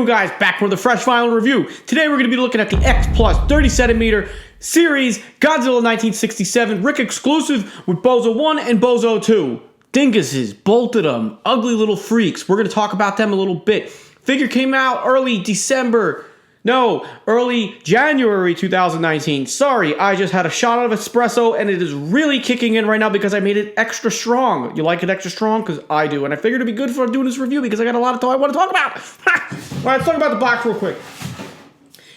doing, guys? Back with a fresh final review. Today we're going to be looking at the X Plus 30cm series Godzilla 1967 RIC exclusive with Bozo 1 and Bozo 2. Dinguses, bolted them, ugly little freaks. We're going to talk about them a little bit. Figure came out early January 2019. Sorry, I just had a shot of espresso and it is really kicking in right now because I made it extra strong. You like it extra strong? Because I do. And I figured it'd be good for doing this review because I got a lot of I want to talk about. All right, let's talk about the box real quick.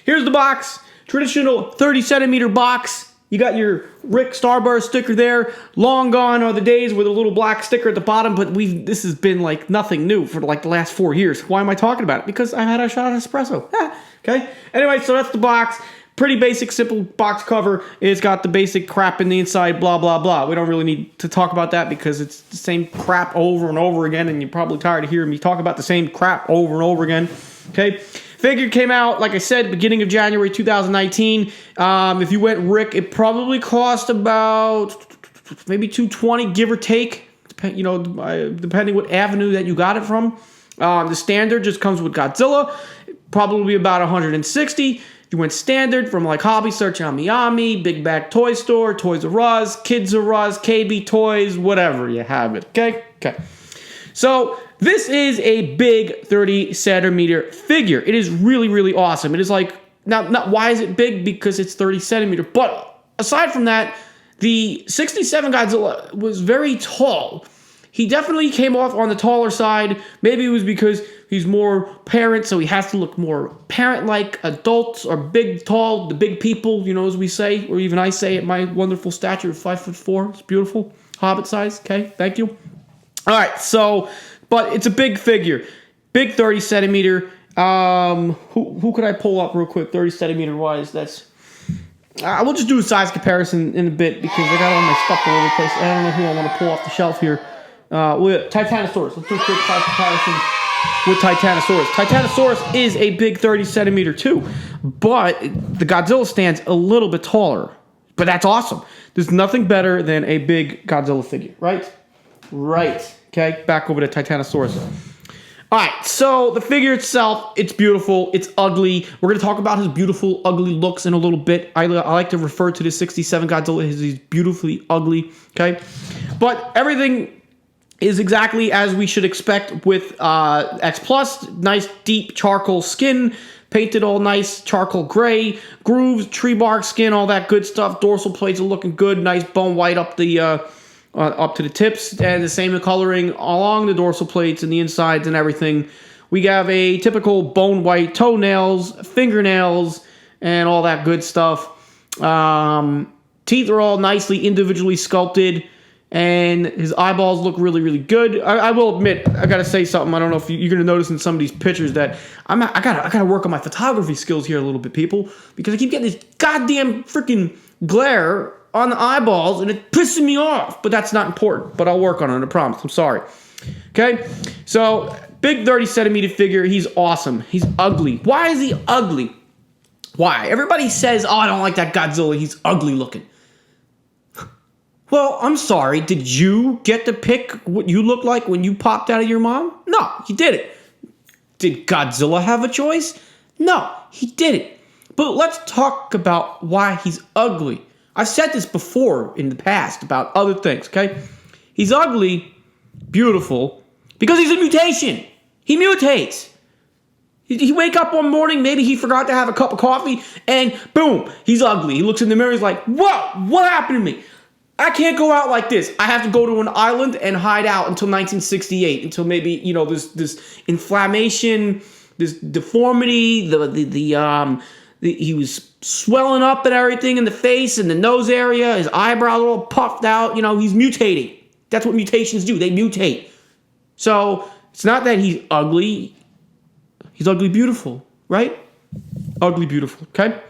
Here's the box. Traditional 30cm box. You got your RIC Starburst sticker there. Long gone are the days with a little black sticker at the bottom, but this has been like nothing new for like the last 4 years. Why am I talking about it? Because I had a shot of espresso. Okay? Anyway, so that's the box. Pretty basic, simple box cover. It's got the basic crap in the inside, blah, blah, blah. We don't really need to talk about that because it's the same crap over and over again, and you're probably tired of hearing me talk about the same crap over and over again. Okay? Figure came out, like I said, beginning of January 2019. If you went RIC, it probably cost about maybe $220, give or take, depending what avenue that you got it from. The standard just comes with Godzilla, probably about $160. If you went standard from like Hobby Search, Yami, Big Bag Toy Store, Toys R Us, Kids R Us, KB Toys, whatever you have it. Okay. So this is a big 30cm figure. It is really, really awesome. It is like, not why is it big? Because it's 30cm. But aside from that, the 67 Godzilla was very tall. He definitely came off on the taller side. Maybe it was because he's more parent, so he has to look more parent-like. Adults are big, tall, the big people, as we say, or even I say at my wonderful stature of 5'4". It's beautiful. Hobbit size. Okay, thank you. All right, but it's a big figure. Big 30cm. Who could I pull up real quick, 30cm wise? We'll just do a size comparison in a bit because I got all my stuff all over the place. I don't know who I want to pull off the shelf here. With Titanosaurus. Let's do a quick size comparison with Titanosaurus. Titanosaurus is a big 30cm too, but the Godzilla stands a little bit taller. But that's awesome. There's nothing better than a big Godzilla figure, right? Right. Okay, back over to Titanosaurus. All right, so the figure itself, it's beautiful. It's ugly. We're going to talk about his beautiful, ugly looks in a little bit. I like to refer to the 67 Godzilla as he's beautifully ugly, okay? But everything is exactly as we should expect with X Plus. Nice, deep charcoal skin, painted all nice charcoal gray, grooves, tree bark skin, all that good stuff. Dorsal plates are looking good. Nice bone white up to the tips, and the same coloring along the dorsal plates and the insides and everything. We have a typical bone white toenails, fingernails, and all that good stuff. Teeth are all nicely individually sculpted, and his eyeballs look really, really good. I will admit, I gotta say something. I don't know if you're gonna notice in some of these pictures that I gotta work on my photography skills here a little bit, people, because I keep getting this goddamn freaking glare on the eyeballs, and it's pissing me off. But that's not important. But I'll work on it, I promise. I'm sorry. Okay? So, big 30cm figure. He's awesome. He's ugly. Why is he ugly? Why? Everybody says, I don't like that Godzilla. He's ugly looking. Well, I'm sorry. Did you get to pick what you look like when you popped out of your mom? No, you didn't. Did Godzilla have a choice? No, he didn't. But let's talk about why he's ugly. I've said this before in the past about other things, okay? He's ugly, beautiful, because he's a mutation. He mutates. He wake up one morning, maybe he forgot to have a cup of coffee, and boom, he's ugly. He looks in the mirror, he's like, whoa, what happened to me? I can't go out like this. I have to go to an island and hide out until 1968, until maybe, this inflammation, this deformity, he was swelling up and everything in the face and the nose area. His eyebrows are all puffed out. He's mutating. That's what mutations do. They mutate. So it's not that he's ugly. He's ugly beautiful, right? Ugly beautiful, okay?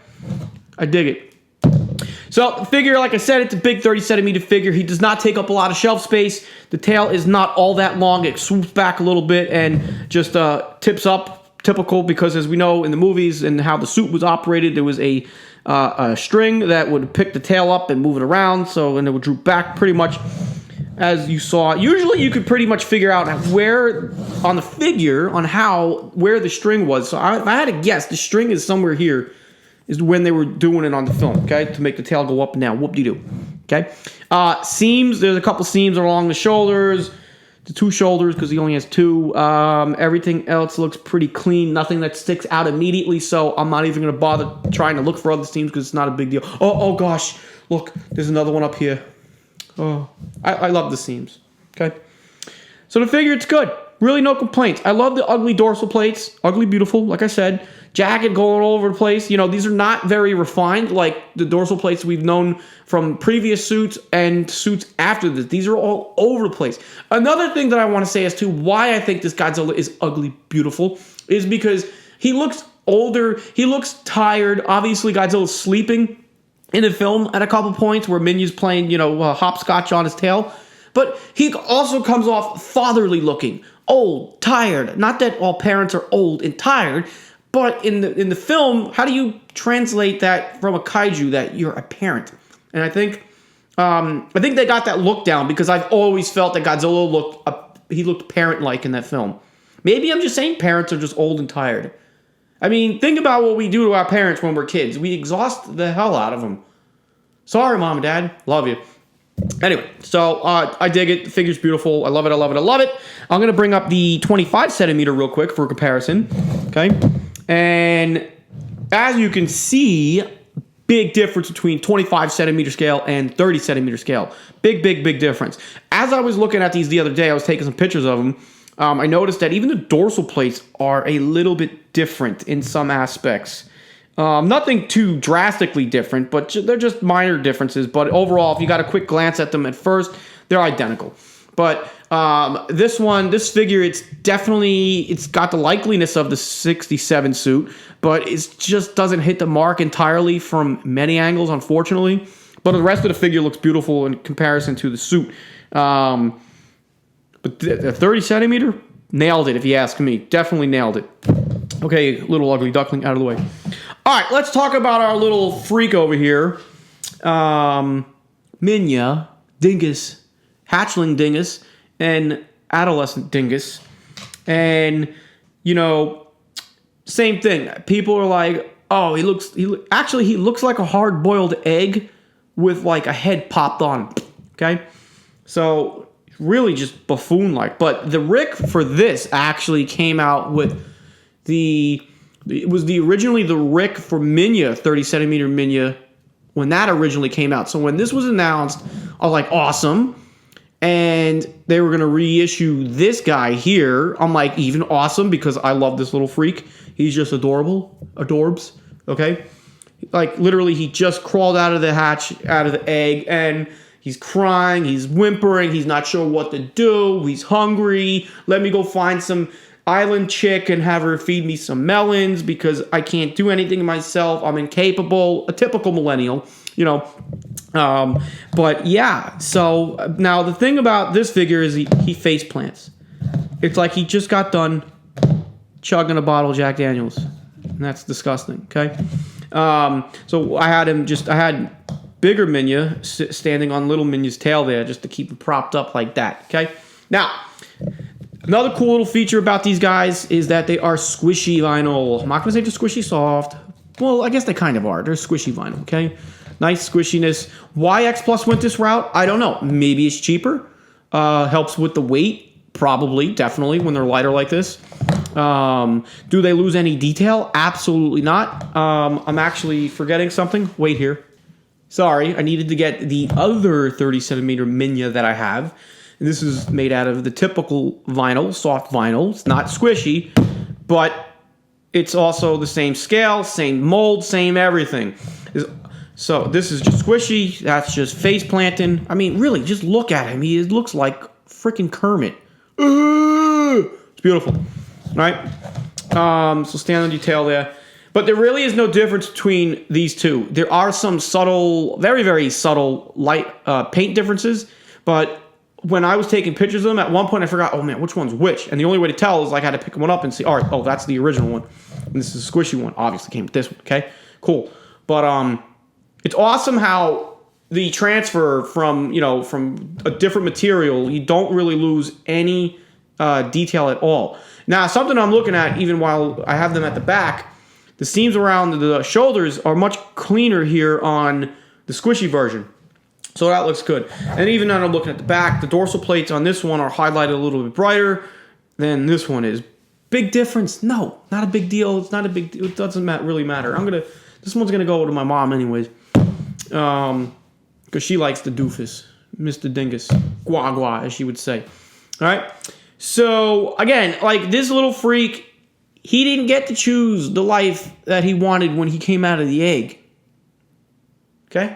I dig it. So the figure, like I said, it's a big 30cm figure. He does not take up a lot of shelf space. The tail is not all that long. It swoops back a little bit and just tips up. Typical, because as we know in the movies and how the suit was operated, there was a string that would pick the tail up and move it around, and it would droop back pretty much as you saw. Usually you could pretty much figure out where on the figure on where the string was. So if I had to guess, the string is somewhere here. Is when they were doing it on the film, okay, to make the tail go up and down. Whoop-de-doo. Okay. Seams. There's a couple seams along the shoulders. The two shoulders, because he only has two. Everything else looks pretty clean. Nothing that sticks out immediately. So I'm not even going to bother trying to look for other seams because it's not a big deal. Oh gosh. Look, there's another one up here. Oh, I love the seams. Okay. So the figure, it's good. Really no complaints. I love the ugly dorsal plates. Ugly, beautiful, like I said. Jacket going all over the place. You know, these are not very refined like the dorsal plates we've known from previous suits and suits after this. These are all over the place. Another thing that I want to say as to why I think this Godzilla is ugly biteful is because he looks older. He looks tired. Obviously, Godzilla's sleeping in the film at a couple points where Minya's playing, hopscotch on his tail. But he also comes off fatherly looking. Old, tired. Not that all parents are old and tired, but in the film, how do you translate that from a kaiju that you're a parent? And I think they got that look down because I've always felt that Godzilla looked parent-like in that film. Maybe I'm just saying parents are just old and tired. I mean, think about what we do to our parents when we're kids. We exhaust the hell out of them. Sorry, Mom and Dad. Love you. Anyway, so I dig it. The figure's beautiful. I love it. I love it. I love it. I'm going to bring up the 25 centimeter real quick for comparison. Okay. And as you can see, big difference between 25 centimeter scale and 30 centimeter scale. Big difference. As I was looking at these the other day, I was taking some pictures of them. I noticed that even the dorsal plates are a little bit different in some aspects. Nothing too drastically different, but they're just minor differences. But overall, if you got a quick glance at them at first, they're identical. But this figure, it's got the likeliness of the 67 suit, but it just doesn't hit the mark entirely from many angles, unfortunately. But the rest of the figure looks beautiful in comparison to the suit. But the 30 centimeter, nailed it, if you ask me. Definitely nailed it. Okay, little ugly duckling out of the way. All right, let's talk about our little freak over here. Minya, Dingus, hatchling Dingus, and adolescent Dingus. And, same thing. People are like, oh, he looks like a hard-boiled egg with like a head popped on. Okay? So, really just buffoon-like. But the RIC for this actually came out with originally the RIC for Minya, 30 centimeter Minya, when that originally came out. So when this was announced, I was like, awesome. And they were going to reissue this guy here. I'm like, even awesome, because I love this little freak. He's just adorable. Adorbs. Okay? Like, literally, he just crawled out of the hatch, out of the egg, and he's crying, he's whimpering, he's not sure what to do, he's hungry. Let me go find some island chick and have her feed me some melons because I can't do anything myself. I'm incapable. A typical millennial, But yeah, so now the thing about this figure is he face plants. It's like he just got done chugging a bottle of Jack Daniels. And that's disgusting, okay? So I had bigger Minya standing on little Minya's tail there just to keep him propped up like that, okay? Now, another cool little feature about these guys is that they are squishy vinyl. I'm not going to say they're squishy soft. Well, I guess they kind of are. They're squishy vinyl, okay? Nice squishiness. Why X Plus went this route? I don't know. Maybe it's cheaper. Helps with the weight. Probably, definitely, when they're lighter like this. Do they lose any detail? Absolutely not. I'm actually forgetting something. Wait here. Sorry, I needed to get the other 30 centimeter Minya that I have. And this is made out of the typical vinyl, soft vinyl. It's not squishy, but it's also the same scale, same mold, same everything. So this is just squishy. That's just face planting. I mean, really, just look at him. He looks like freaking Kermit. It's beautiful. All right. So stand on detail there. But there really is no difference between these two. There are some subtle, very, very subtle light paint differences. But when I was taking pictures of them, at one point I forgot, oh man, which one's which? And the only way to tell is like I had to pick one up and see, all right, oh, that's the original one. And this is a squishy one. Obviously came with this one, okay? Cool. But it's awesome how the transfer from, from a different material, you don't really lose any detail at all. Now, something I'm looking at, even while I have them at the back, the seams around the shoulders are much cleaner here on the squishy version. So that looks good. And even now I'm looking at the back, the dorsal plates on this one are highlighted a little bit brighter than this one is. Big difference? No, not a big deal. It's not a big deal. It doesn't really matter. This one's gonna go to my mom anyways, because she likes the doofus, Mr. Dingus, guagua, as she would say. All right. So again, like this little freak, he didn't get to choose the life that he wanted when he came out of the egg. Okay.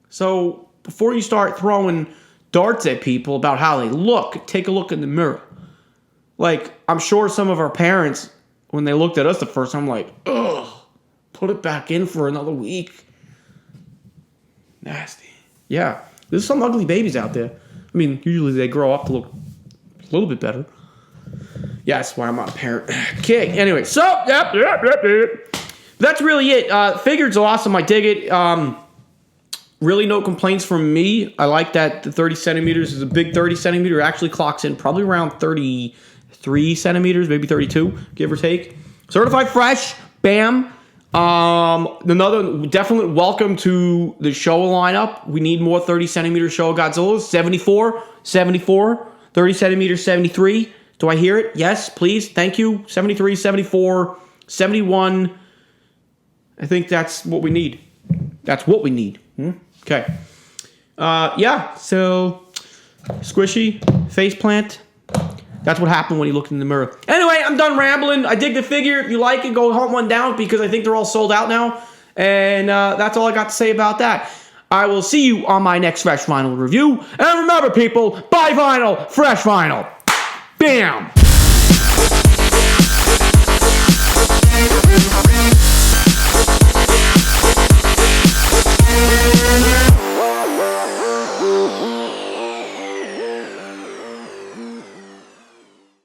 So before you start throwing darts at people about how they look, take a look in the mirror. Like, I'm sure some of our parents, when they looked at us the first time, like, ugh, put it back in for another week. Nasty. Yeah, there's some ugly babies out there. I mean, usually they grow up to look a little bit better. Yeah, that's why I'm not a parent. Okay, anyway, so, yep. That's really it. Figure's awesome. I dig it. Really no complaints from me. I like that the 30 centimeters is a big 30 centimeter. It actually clocks in probably around 33 centimeters, maybe 32, give or take. Certified fresh, bam. Another definite welcome to the show lineup. We need more 30 centimeter show Godzillas. 74, 30 centimeters, 73. Do I hear it? Yes, please. Thank you. 73, 74, 71. I think that's what we need. That's what we need. Okay. Yeah, so squishy, faceplant. That's what happened when he looked in the mirror. Anyway, I'm done rambling. I dig the figure. If you like it, go hunt one down because I think they're all sold out now. And that's all I got to say about that. I will see you on my next Fresh Vinyl review. And remember, people, buy vinyl, fresh vinyl. Bam!